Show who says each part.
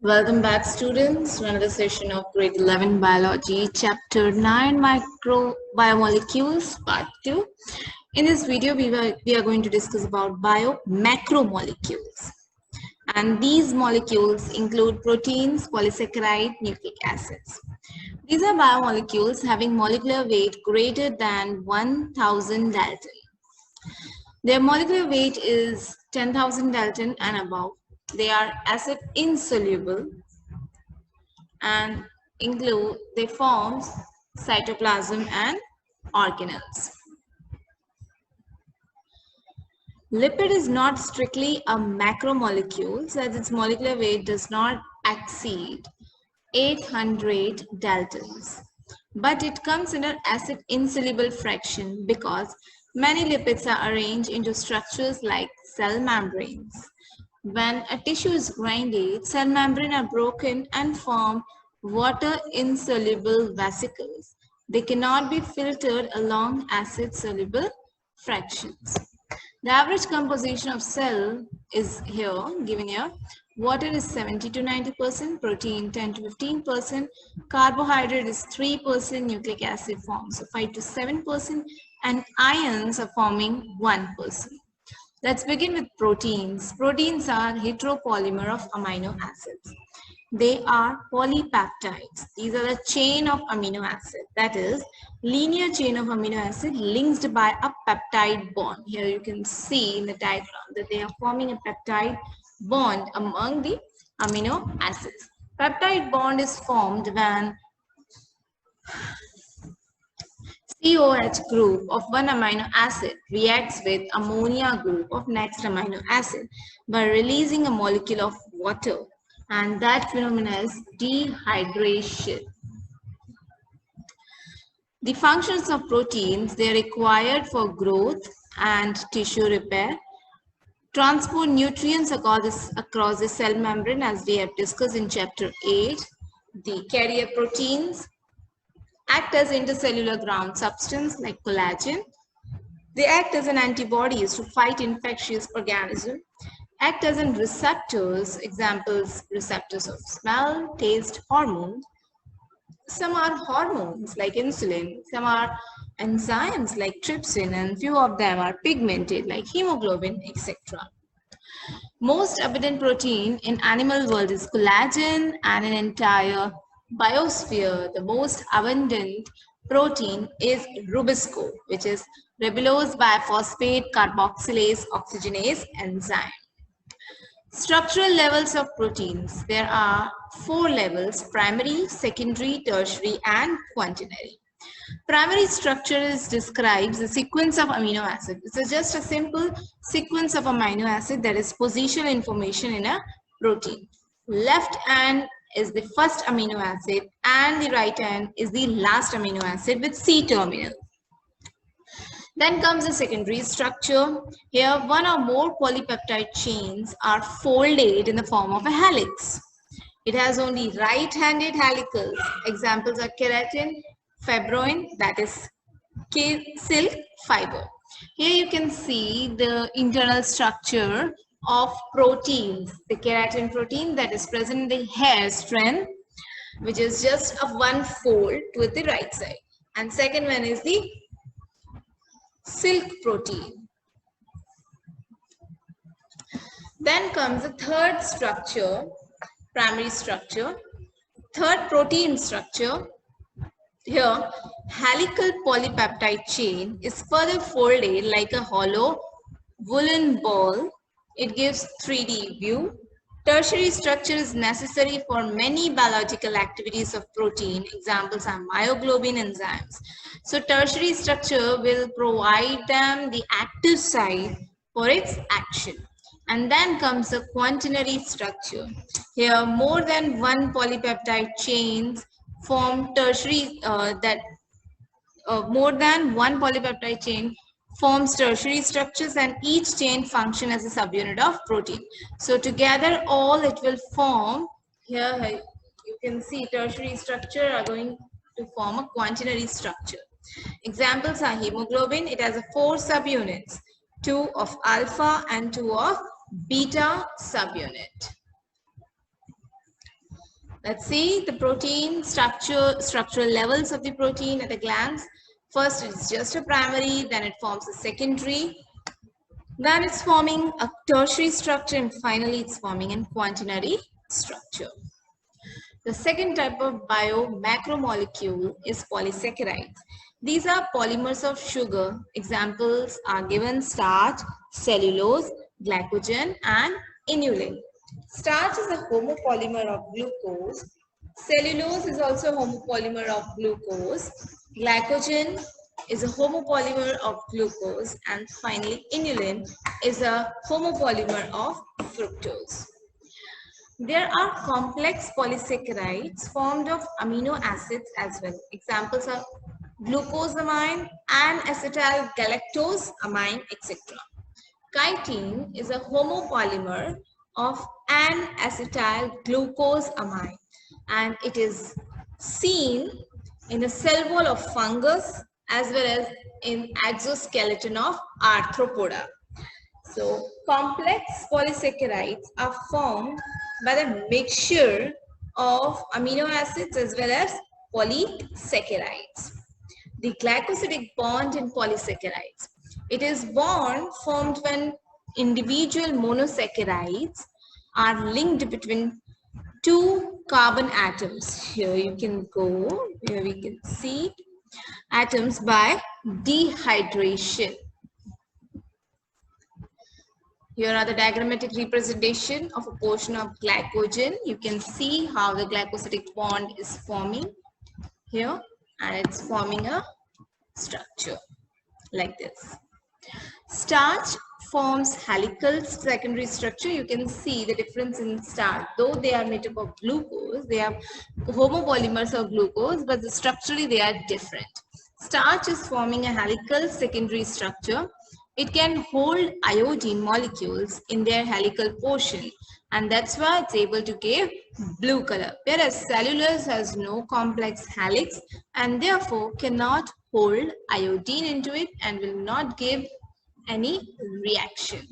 Speaker 1: Welcome back, students, to another session of Grade 11 Biology, Chapter 9 Microbiomolecules, Part 2. In this video, we are going to discuss about biomacromolecules. And these molecules include proteins, polysaccharide, nucleic acids. These are biomolecules having molecular weight greater than 1000 Dalton. Their molecular weight is 10,000 Dalton and above. They are acid insoluble and they form cytoplasm and organelles. Lipid is not strictly a macromolecule as its molecular weight does not exceed 800 Daltons. But it comes under acid insoluble fraction because many lipids are arranged into structures like cell membranes. When a tissue is grinded, cell membranes are broken and form water-insoluble vesicles. They cannot be filtered along acid-soluble fractions. The average composition of cell is here, given here. Water is 70 to 90%, protein 10 to 15%, carbohydrate is 3%, nucleic acid forms 5 to 7%, and ions are forming 1%. Let's begin with proteins. Proteins are heteropolymer of amino acids. They are polypeptides. These are the chain of amino acid. That is, linear chain of amino acid linked by a peptide bond. Here you can see in the diagram that they are forming a peptide bond among the amino acids. Peptide bond is formed when COH group of one amino acid reacts with ammonia group of next amino acid by releasing a molecule of water, and that phenomenon is dehydration. The functions of proteins, they are required for growth and tissue repair, transport nutrients across the cell membrane as we have discussed in chapter 8, the carrier proteins, act as intercellular ground substance like collagen. They act as an antibodies to fight infectious organisms, act as in receptors, examples receptors of smell, taste, hormones. Some are hormones like insulin, some are enzymes like trypsin, and few of them are pigmented like hemoglobin, etc. Most abundant protein in animal world is collagen, and in entire biosphere, the most abundant protein is rubisco, which is ribulose biphosphate carboxylase oxygenase enzyme. Structural levels of proteins. There are 4 levels: primary, secondary, tertiary, and quaternary. Primary structure describes the sequence of amino acids. This is just a simple sequence of amino acid, that is positional information in a protein. Left hand is the first amino acid and the right hand is the last amino acid with C terminal. Then comes the secondary structure. Here, one or more polypeptide chains are folded in the form of a helix. It has only right-handed helicals. Examples are keratin, fibroin, that is silk fiber. Here you can see the internal structure of proteins. The keratin protein that is present in the hair strand, which is just of one fold with the right side. And second one is the silk protein. Then comes the third structure, primary structure. Third protein structure. Here, helical polypeptide chain is further folded like a hollow woolen ball. It gives 3D view. Tertiary structure is necessary for many biological activities of protein. Examples are myoglobin enzymes. So tertiary structure will provide them the active site for its action. And then comes the quaternary structure. Here, more than one polypeptide chains form tertiary more than one polypeptide chain forms tertiary structures, and each chain function as a subunit of protein. So together all it will form, here you can see tertiary structure are going to form a quaternary structure. Examples are hemoglobin. It has 4 subunits, 2 of alpha and 2 of beta subunit. Let's see the protein structural levels of the protein at a glance. First, it's just a primary, then it forms a secondary, then it's forming a tertiary structure, and finally it's forming a quaternary structure. The second type of biomacromolecule is polysaccharides. These are polymers of sugar. Examples are given: starch, cellulose, glycogen, and inulin. Starch is a homopolymer of glucose. Cellulose is also a homopolymer of glucose. Glycogen is a homopolymer of glucose. And finally, inulin is a homopolymer of fructose. There are complex polysaccharides formed of amino acids as well. Examples are glucosamine and acetyl galactosamine, etc. Chitin is a homopolymer of N-acetyl glucosamine, and it is seen in the cell wall of fungus as well as in exoskeleton of arthropoda. So complex polysaccharides are formed by the mixture of amino acids as well as polysaccharides. The glycosidic bond in polysaccharides. It is bond formed when individual monosaccharides are linked between two carbon atoms. Here you can go, here we can see atoms by dehydration. Here are the diagrammatic representation of a portion of glycogen. You can see how the glycosidic bond is forming here, and it's forming a structure like this. Starch forms helical secondary structure. You can see the difference in starch. Though they are made up of glucose, they are homopolymers of glucose, but structurally they are different. Starch is forming a helical secondary structure. It can hold iodine molecules in their helical portion, and that's why it's able to give blue color. Whereas cellulose has no complex helix and therefore cannot hold iodine into it and will not give any reaction.